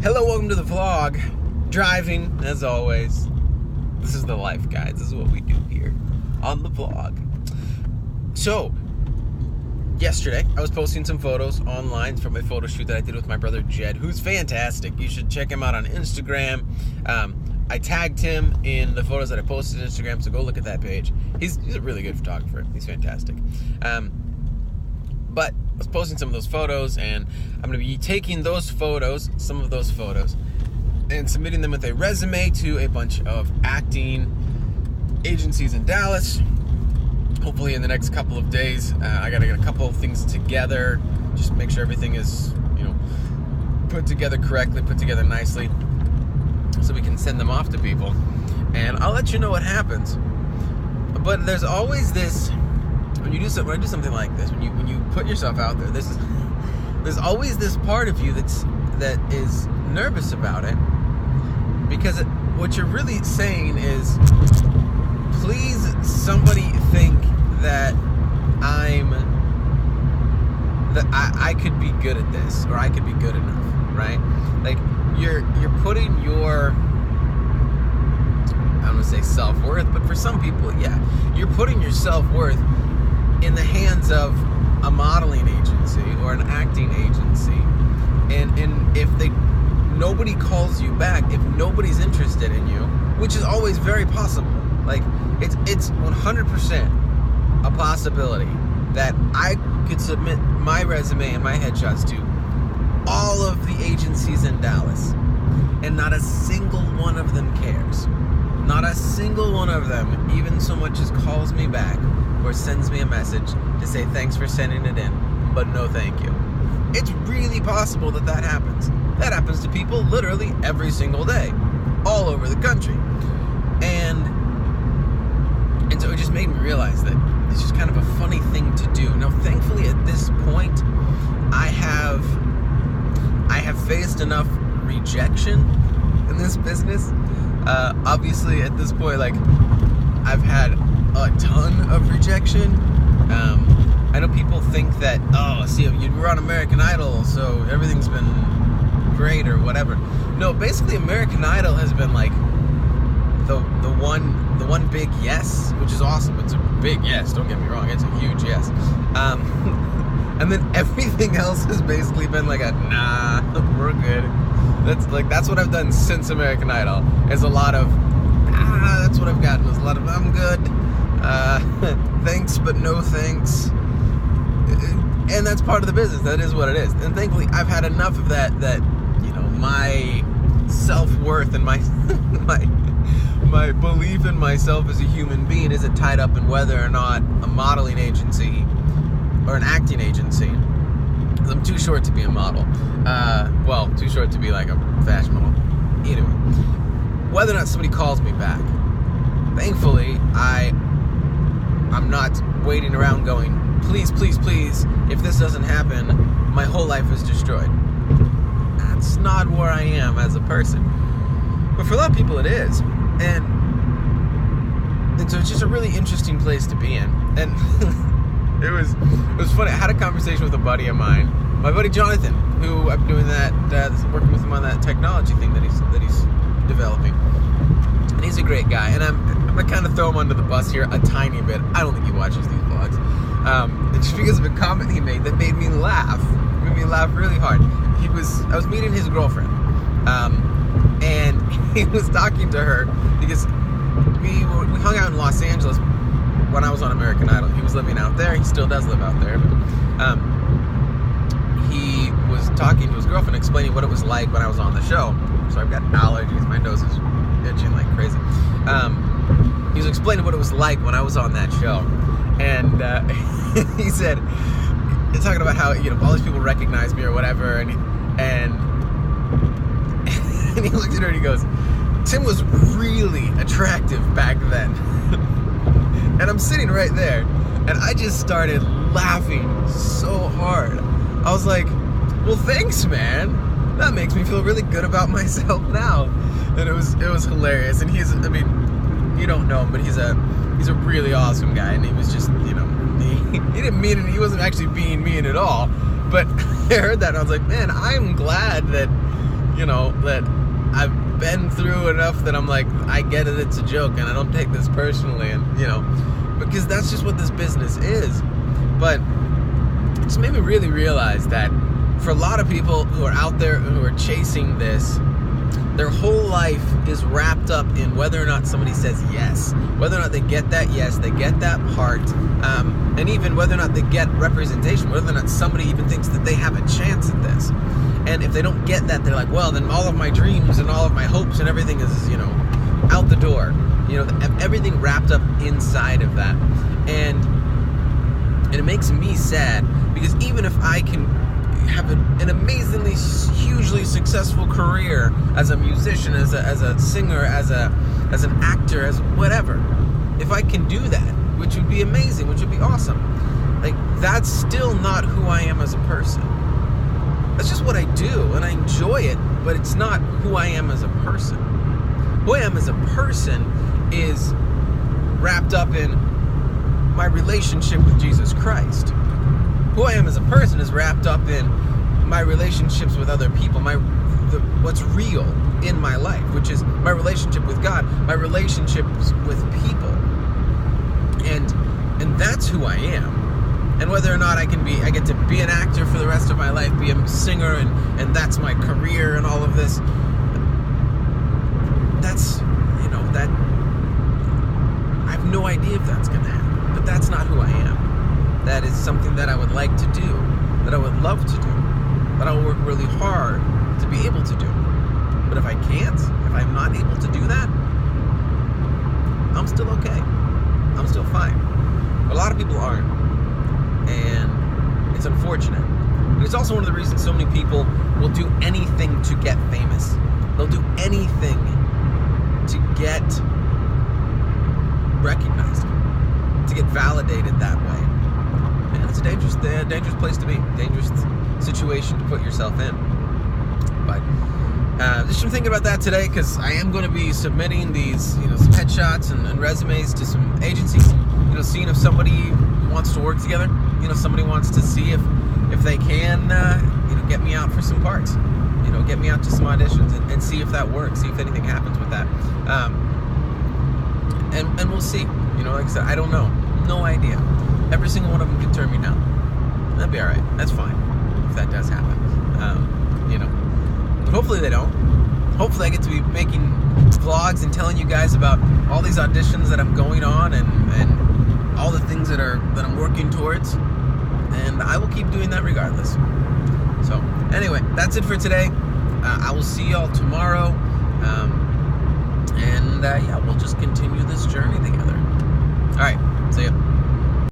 Hello, welcome to the vlog. Driving, as always. This is the life, guys. This is what we do here on the vlog. So, yesterday, I was posting some photos online from a photo shoot that I did with my brother Jed, who's fantastic. You should check him out on Instagram. I tagged him in the photos that I posted on Instagram, so go look at that page. He's a really good photographer. He's fantastic. But I was posting some of those photos, and I'm going to be taking those photos, some of those photos, and submitting them with a resume to a bunch of acting agencies in Dallas. Hopefully in the next couple of days. I got to get a couple of things together, just make sure everything is, put together correctly, put together nicely, so we can send them off to people. And I'll let you know what happens. But there's always this, when I do something like this, when you put yourself out there, there's always this part of you that is nervous about it, because what you're really saying is, please somebody think that I could be good at this, or I could be good enough, right? Like you're putting your, I don't want to say self-worth, but for some people, yeah, you're putting your self-worth in the hands of a modeling agency or an acting agency, and if nobody calls you back, if nobody's interested in you, which is always very possible, like it's 100% a possibility that I could submit my resume and my headshots to all of the agencies in Dallas, and not a single one of them cares. Not a single one of them even so much as calls me back or sends me a message to say thanks for sending it in, but no thank you. It's really possible that happens. That happens to people literally every single day, all over the country. And so it just made me realize that it's just kind of a funny thing to do. Now, thankfully, at this point, I have faced enough rejection in this business. Obviously, at this point, like, I've had a ton of rejection. I know people think that, you were on American Idol, so everything's been great or whatever. No, basically, American Idol has been like the one big yes, which is awesome. It's a big yes, don't get me wrong, it's a huge yes. And then everything else has basically been like a nah, we're good. That's what I've done since American Idol. Is a lot of that's what I've gotten. There's a lot of I'm good, thanks but no thanks, and that's part of the business. That is what it is. And thankfully, I've had enough of that my self-worth and my my belief in myself as a human being isn't tied up in whether or not a modeling agency or an acting agency. I'm too short to be a model. Too short to be like a fashion model. Anyway, whether or not somebody calls me back, thankfully, I'm not waiting around going, please, please, please, if this doesn't happen, my whole life is destroyed. That's not where I am as a person. But for a lot of people, it is. And so it's just a really interesting place to be in. And it was funny. I had a conversation with a buddy of mine, my buddy Jonathan, who I'm doing working with him on that technology thing that he's developing. And he's a great guy. And I'm gonna kind of throw him under the bus here a tiny bit. I don't think he watches these vlogs. Just because of a comment he made that made me laugh. It made me laugh really hard. I was meeting his girlfriend, and he was talking to her because we hung out in Los Angeles when I was on American Idol. He was living out there. He still does live out there. But, he was talking to his girlfriend, explaining what it was like when I was on the show. So I've got allergies. My nose is itching like crazy. He was explaining what it was like when I was on that show. And he said, he's talking about how, all these people recognize me or whatever. And he looked at her and he goes, Tim was really attractive back then. And I'm sitting right there, and I just started laughing so hard. I was like, well, thanks, man. That makes me feel really good about myself now. And it was hilarious. And you don't know him, but he's a really awesome guy. And he was just, he didn't mean it. He wasn't actually being mean at all. But I heard that and I was like, man, I'm glad that that I've been through enough that I'm like, I get it, it's a joke, and I don't take this personally, and because that's just what this business is. But it just made me really realize that for a lot of people who are out there who are chasing this, their whole life is wrapped up in whether or not somebody says yes, whether or not they get that yes, they get that part, and even whether or not they get representation, whether or not somebody even thinks that they have a chance at this. And if they don't get that, they're like, well, then all of my dreams and all of my hopes and everything is, out the door. Everything wrapped up inside of that. And it makes me sad, because even if I can have an amazingly, hugely successful career as a musician, as a singer, as an actor, as whatever, if I can do that, which would be amazing, which would be awesome, like, that's still not who I am as a person. That's just what I do, and I enjoy it, but it's not who I am as a person. Who I am as a person is wrapped up in my relationship with Jesus Christ. Who I am as a person is wrapped up in my relationships with other people, what's real in my life, which is my relationship with God, my relationships with people. And that's who I am. And whether or not I get to be an actor for the rest of my life, be a singer, and that's my career and all of this, that's, that, I have no idea if that's going to happen, but that's not who I am. That is something that I would like to do, that I would love to do, that I will work really hard to be able to do. But if I can't, if I'm not able to do that, I'm still okay. I'm still fine. But a lot of people aren't. And it's unfortunate. But it's also one of the reasons so many people will do anything to get famous. They'll do anything to get recognized, to get validated that way. And it's a dangerous place to be, dangerous situation to put yourself in. But just been thinking about that today, because I am going to be submitting these, some headshots and resumes to some agencies, seeing if somebody wants to work together, somebody wants to see if they can, get me out for some parts, get me out to some auditions and see if that works, see if anything happens with that. And we'll see, like I said, I don't know, no idea. Every single one of them can turn me down. That'd be all right. That's fine if that does happen. But hopefully they don't. Hopefully I get to be making vlogs and telling you guys about all these auditions that I'm going on and all the things that I'm working towards. And I will keep doing that regardless. So anyway, that's it for today. I will see y'all tomorrow. And we'll just continue this journey together.